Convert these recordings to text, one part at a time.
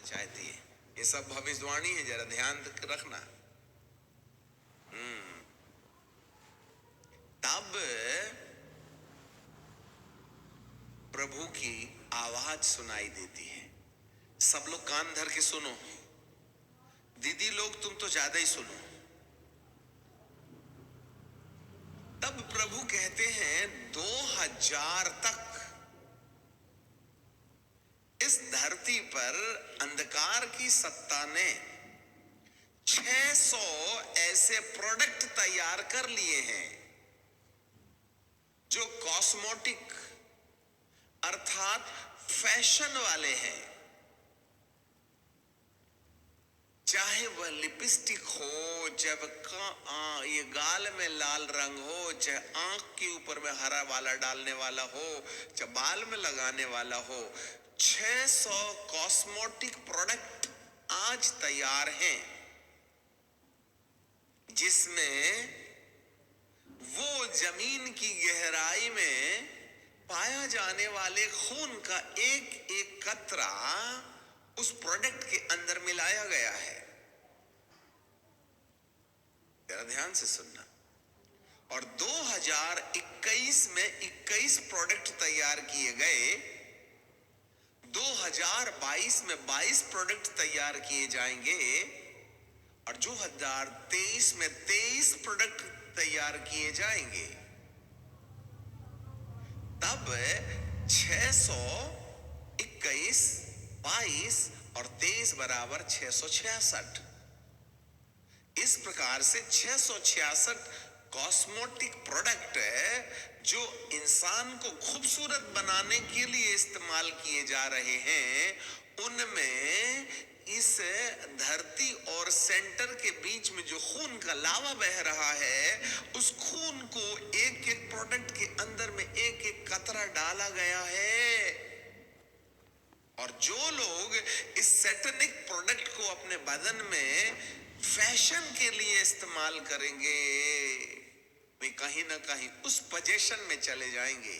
चाहती है। ये सब भविष्यवाणी है, जरा ध्यान रखना। तब प्रभु की आवाज सुनाई देती है। सब लोग कान धर के सुनो, दीदी लोग तुम तो ज्यादा ही सुनो। तब प्रभु कहते हैं 2000 तक इस धरती पर अंधकार की सत्ता ने 600 ऐसे प्रोडक्ट तैयार कर लिए हैं जो कॉस्मेटिक अर्थात फैशन वाले हैं। चाहे वह लिपस्टिक हो, चाहे ये गाल में लाल रंग हो, चाहे आंख के ऊपर में हरा वाला डालने वाला हो, चाहे बाल में लगाने वाला हो, 600 कॉस्मेटिक प्रोडक्ट आज तैयार हैं जिसमें वो जमीन की गहराई में पाया जाने वाले खून का एक एक कतरा उस प्रोडक्ट के अंदर मिलाया गया है। जरा ध्यान से सुनना। और 2021 में 21 प्रोडक्ट तैयार किए गए, 2022 में 22 प्रोडक्ट तैयार किए जाएंगे और 2023 में 23 प्रोडक्ट तैयार किए जाएंगे। तब 600, 21, 22 और 23 बराबर 666। इस प्रकार से 666 कॉस्मेटिक प्रोडक्ट है जो इंसान को खूबसूरत बनाने के लिए इस्तेमाल किए जा रहे हैं। उनमें इस धरती और सेंटर के बीच में जो खून का लावा बह रहा है, उस खून को एक एक प्रोडक्ट के अंदर में एक एक कतरा डाला गया है। और जो लोग इस सैटेनिक प्रोडक्ट को अपने बदन में फैशन के लिए इस्तेमाल करेंगे, वे कहीं ना कहीं उस पोजीशन में चले जाएंगे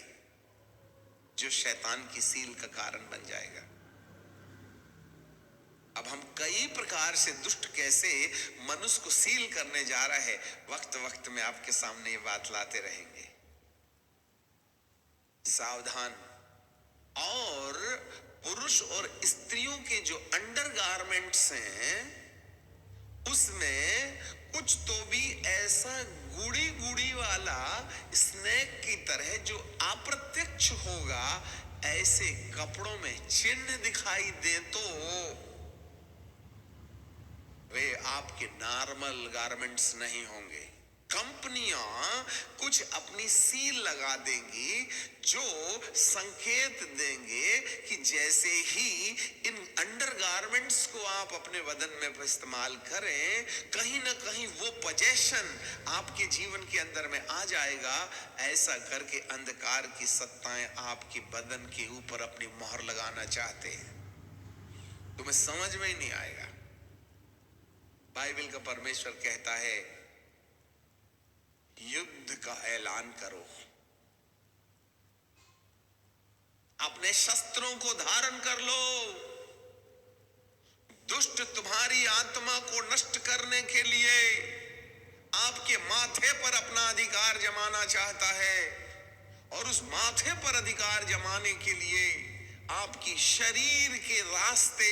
जो शैतान की सील का कारण बन जाएगा। अब हम कई प्रकार से दुष्ट कैसे मनुष्य को सील करने जा रहा है, वक्त वक्त में आपके सामने ये बात लाते रहेंगे। सावधान। और पुरुष और स्त्रियों के जो अंडरगारमेंट्स हैं उसमें कुछ तो भी ऐसा गुड़ी गुड़ी वाला स्नेक की तरह जो अप्रत्यक्ष होगा, ऐसे कपड़ों में चिन्ह दिखाई दे तो वे आपके नॉर्मल गारमेंट्स नहीं होंगे। कंपनियां कुछ अपनी सील लगा देंगी जो संकेत देंगे कि जैसे ही इन अंडरगारमेंट्स को आप अपने बदन में इस्तेमाल करें, कहीं ना कहीं वो पोजीशन आपके जीवन के अंदर में आ जाएगा। ऐसा करके अंधकार की सत्ताएं आपके बदन के ऊपर अपनी मोहर लगाना चाहते हैं। तुम्हें समझ में ही नहीं आएगा। बाइबल का परमेश्वर कहता है युद्ध का ऐलान करो, अपने शस्त्रों को धारण कर लो। दुष्ट तुम्हारी आत्मा को नष्ट करने के लिए आपके माथे पर अपना अधिकार जमाना चाहता है, और उस माथे पर अधिकार जमाने के लिए आपकी शरीर के रास्ते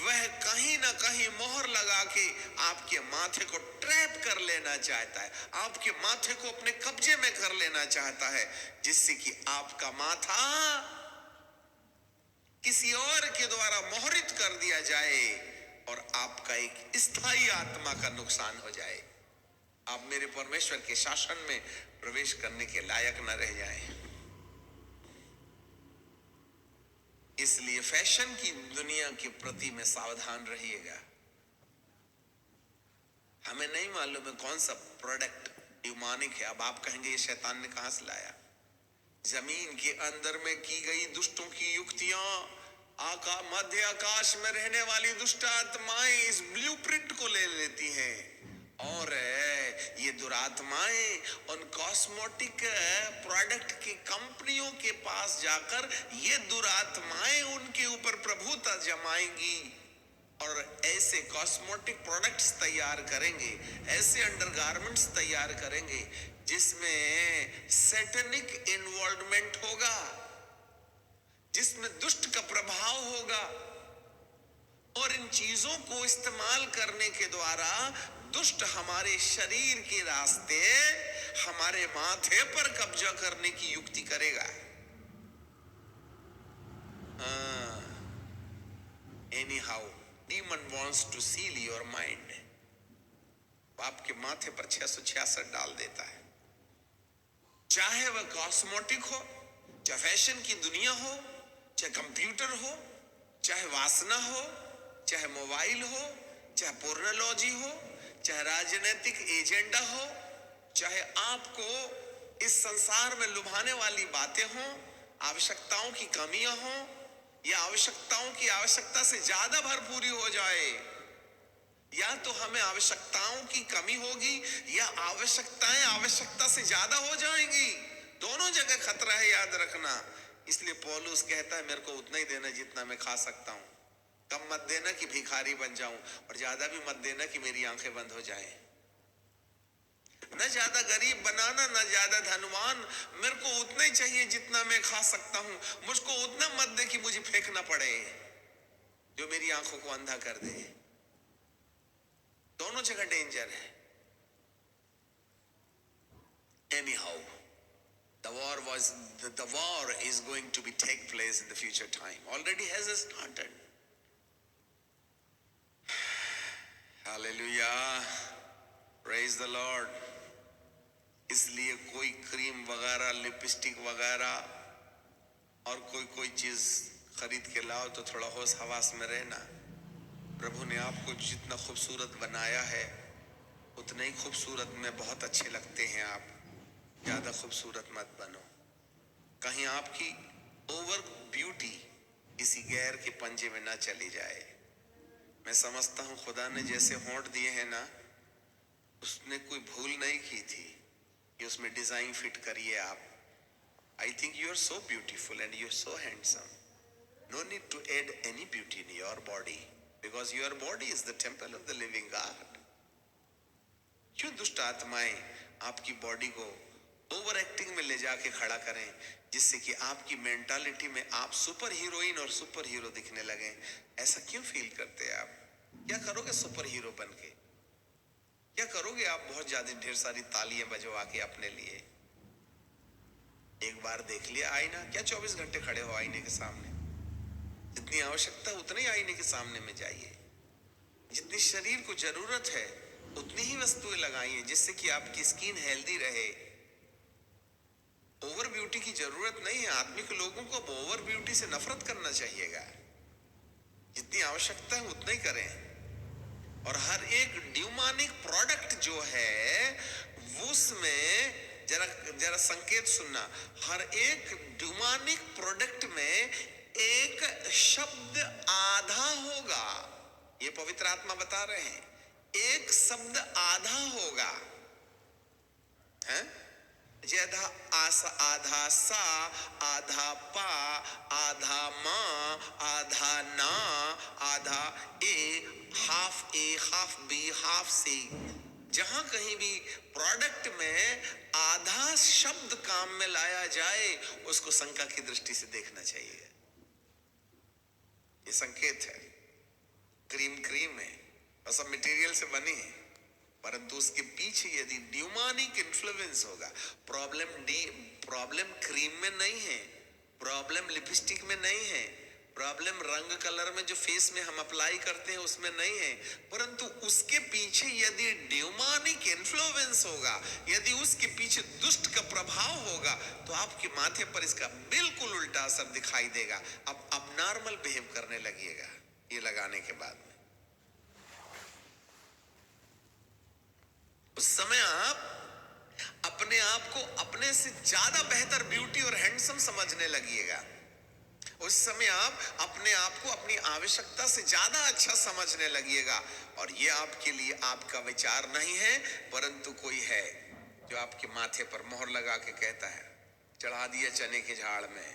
वह कहीं ना कहीं मोहर लगा के आपके माथे को ट्रैप कर लेना चाहता है, आपके माथे को अपने कब्जे में कर लेना चाहता है, जिससे कि आपका माथा किसी और के द्वारा मोहरित कर दिया जाए और आपका एक स्थायी आत्मा का नुकसान हो जाए। आप मेरे परमेश्वर के शासन में प्रवेश करने के लायक न रह जाएं। इसलिए फैशन की दुनिया के प्रति में सावधान रहिएगा। हमें नहीं मालूम है कौन सा प्रोडक्ट डिमोनिक है। अब आप कहेंगे ये शैतान ने कहां से लाया? जमीन के अंदर में की गई दुष्टों की युक्तियां, मध्य आकाश में रहने वाली दुष्ट आत्माएं इस ब्लूप्रिंट को ले लेती हैं, और ये दुरात्माएं उन कॉस्मेटिक प्रोडक्ट की कंपनियों के पास जाकर ये दुरात्माएं उनके ऊपर प्रभुता जमाएंगी। और ऐसे कॉस्मेटिक प्रोडक्ट्स तैयार करेंगे, ऐसे अंडरगारमेंट्स तैयार करेंगे जिसमें सैटेनिक इन्वॉल्वमेंट होगा, जिसमें दुष्ट का प्रभाव होगा, और इन चीजों को इस्तेमाल करने के द्वारा दुष्ट हमारे शरीर के रास्ते हमारे माथे पर कब्जा करने की युक्ति करेगा। Anyhow, demon wants to seal your mind. आपके माथे पर 666 डाल देता है, चाहे वह कॉस्मेटिक हो, चाहे फैशन की दुनिया हो, चाहे कंप्यूटर हो, चाहे वासना हो, चाहे मोबाइल हो, चाहे पोर्नोलॉजी हो, चाहे राजनीतिक एजेंडा हो, चाहे आपको इस संसार में लुभाने वाली बातें हों, आवश्यकताओं की कमियां हों, या आवश्यकताओं की आवश्यकता से ज्यादा भरपूरी हो जाए, या तो हमें आवश्यकताओं की कमी होगी या आवश्यकताएं आवश्यकता से ज्यादा हो जाएंगी। दोनों जगह खतरा है, याद रखना। इसलिए पौलुस कहता है मेरे को उतना ही देना जितना मैं खा सकता हूं, कम मत देना कि भिखारी बन जाऊं, और ज्यादा भी मत देना कि मेरी आंखें बंद हो जाएं। न ज्यादा गरीब बनाना, न ज्यादा धनवान, मेरे को उतना ही चाहिए जितना मैं खा सकता हूं। मुझको उतना मत दे कि मुझे फेंकना पड़े, जो मेरी आंखों को अंधा कर दे। दोनों जगह डेंजर है। Anyhow, the war is going to be take place in the future time. Already has started. Hallelujah. Praise the Lord. इसलिए कोई क्रीम वगैरह, लिपस्टिक वगैरह और कोई चीज खरीद के लाओ तो थोड़ा होश हवास में रहना। प्रभु ने आपको जितना खूबसूरत बनाया है उतने ही खूबसूरत में बहुत अच्छे लगते हैं आप। ज्यादा खूबसूरत मत बनो, कहीं आपकी ओवर ब्यूटी किसी गैर के पंजे में ना चली जाए। मैं समझता हूं खुदा ने जैसे होंठ दिए हैं ना, उसने कोई भूल नहीं की थी कि उसमें डिजाइन फिट करिए आप। I think you are so beautiful and you are so handsome. No need to add any beauty in your body, because your body is the temple of the living god. क्यों दुष्ट आत्माएं आपकी body को over acting में ले जाके खड़ा करें, जिससे कि आपकी मेंटालिटी में आप सुपर हीरोइन और सुपर हीरो दिखने लगे। ऐसा क्यों फील करते हैं आप? क्या करोगे सुपर हीरो बन के? क्या करोगे आप बहुत ज्यादा ढेर सारी तालियां बजवा के अपने लिए? एक बार देख लिया आईना, क्या 24 घंटे खड़े हो आईने के सामने? जितनी आवश्यकता उतने ही आईने के सामने में जाइए। जितनी शरीर को जरूरत है उतनी ही वस्तुएं लगाइए, जिससे कि आपकी स्किन हेल्दी रहे। ओवर ब्यूटी की जरूरत नहीं है। आदमी के लोगों को अब ओवर ब्यूटी से नफरत करना चाहिएगा। जितनी आवश्यकता है उतना ही करें। और हर एक ड्यूमानिक प्रोडक्ट जो है उसमें जरा संकेत सुनना। हर एक ड्यूमानिक प्रोडक्ट में एक शब्द आधा होगा। ये पवित्र आत्मा बता रहे हैं, एक शब्द आधा होगा। हैं? जैधा आसा, आधा सा, आधा पा, आधा माँ, आधा ना, आधा ए, हाफ बी, हाफ सी। जहां कहीं भी प्रोडक्ट में आधा शब्द काम में लाया जाए उसको शंका की दृष्टि से देखना चाहिए। ये संकेत है। क्रीम है और सब मटेरियल से बनी है, परंतु उसके पीछे यदि ड्यूमानिक इन्फ्लुएंस होगा। प्रॉब्लम क्रीम में नहीं है, प्रॉब्लम लिपस्टिक में नहीं है, प्रॉब्लम रंग कलर में जो फेस में हम अप्लाई करते हैं उसमें नहीं है, परंतु उसके पीछे यदि ड्यूमानिक इन्फ्लुएंस होगा, यदि उसके पीछे दुष्ट का प्रभाव होगा, तो आपके माथे पर इसका बिल्कुल उल्टा असर दिखाई देगा। अब अबनॉर्मल बिहेव करने लगिएगा ये लगाने के बाद में। उस समय आप अपने आप को अपने से ज्यादा बेहतर ब्यूटी और हैंडसम समझने लगिएगा। उस समय आप अपने आप को अपनी आवश्यकता से ज्यादा अच्छा समझने लगिएगा। और ये आपके लिए आपका विचार नहीं है, परंतु कोई है जो आपके माथे पर मोहर लगा के कहता है, चढ़ा दिया चने के झाड़ में,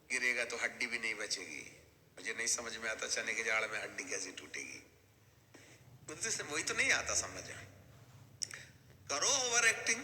गिरेगा तो हड्डी भी नहीं बचेगी। मुझे नहीं समझ में आता चने के जाड़ में हड्डी कैसे टूटेगी, मुझे वही तो नहीं आता समझ। करो ओवर एक्टिंग,